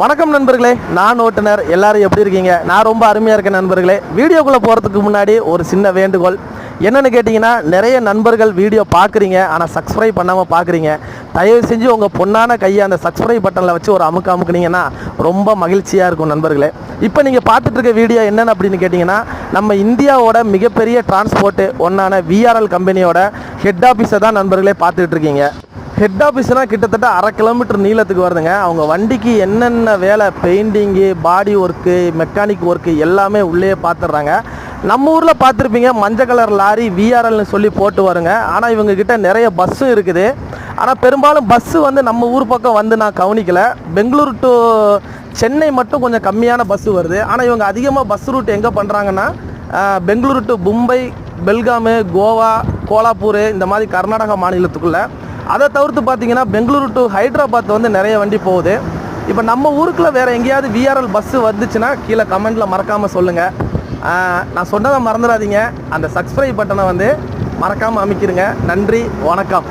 வணக்கம் நண்பர்களே, நான் ஓட்டுநர். எல்லாரும் எப்படி இருக்கீங்க? நான் ரொம்ப அருமையாக இருக்கேன் நண்பர்களே. வீடியோக்குள்ளே போகிறதுக்கு முன்னாடி ஒரு சின்ன வேண்டுகோள். என்னென்னு கேட்டிங்கன்னா, நிறைய நண்பர்கள் வீடியோ பார்க்குறீங்க, ஆனால் சப்ஸ்கிரைப் பண்ணாமல் பார்க்குறீங்க. தயவு செஞ்சு உங்கள் பொண்ணான கையை அந்த சப்ஸ்கிரைப் பட்டனில் வச்சு ஒரு அமுக்குனீங்கன்னா ரொம்ப மகிழ்ச்சியாக இருக்கும் நண்பர்களே. இப்போ நீங்கள் பார்த்துட்டு இருக்க வீடியோ என்னென்னு அப்படின்னு கேட்டிங்கன்னா, நம்ம இந்தியாவோட மிகப்பெரிய டிரான்ஸ்போர்ட்டு ஒன்றான விஆர்எல் கம்பெனியோட ஹெட் ஆஃபீஸை தான் நண்பர்களே பார்த்துட்டு இருக்கீங்க. ஹெட் ஆஃபீஸ்னால் கிட்டத்தட்ட 1/2 கிலோமீட்டர் நீளத்துக்கு வருதுங்க. அவங்க வண்டிக்கு என்னென்ன வேலை, பெயிண்டிங்கு, பாடி ஒர்க்கு, மெக்கானிக் ஒர்க்கு எல்லாமே உள்ளே பார்த்துட்றாங்க. நம்ம ஊரில் பார்த்துருப்பீங்க, மஞ்சள் கலர் லாரி விஆர்எல்னு சொல்லி போட்டு வருங்க. ஆனால் இவங்கக்கிட்ட நிறைய பஸ்ஸும் இருக்குது. ஆனால் பெரும்பாலும் பஸ்ஸு நம்ம ஊர் பக்கம் நான் கவனிக்கலை. பெங்களூர் டு சென்னை மட்டும் கொஞ்சம் கம்மியான பஸ்ஸு வருது. ஆனால் இவங்க அதிகமாக பஸ் ரூட் எங்கே பண்ணுறாங்கன்னா, பெங்களூர் டு மும்பை, பெல்காமு, கோவா, கோலாப்பூர் இந்த மாதிரி கர்நாடகா மாநிலத்துக்குள்ளே. அதை தவிர்த்து பார்த்தீங்கன்னா, பெங்களூரு டு ஹைதராபாத் நிறைய வண்டி போகுது. இப்போ நம்ம ஊருக்குள்ளே வேறு எங்கேயாவது விஆர்எல் பஸ்ஸு வந்துச்சுன்னா கீழே கமெண்ட்டில் மறக்காமல் சொல்லுங்கள். நான் சொன்னதை மறந்துடாதீங்க. அந்த சப்ஸ்கிரைப் பட்டனை மறக்காமல் அமைக்கிருங்க. நன்றி, வணக்கம்.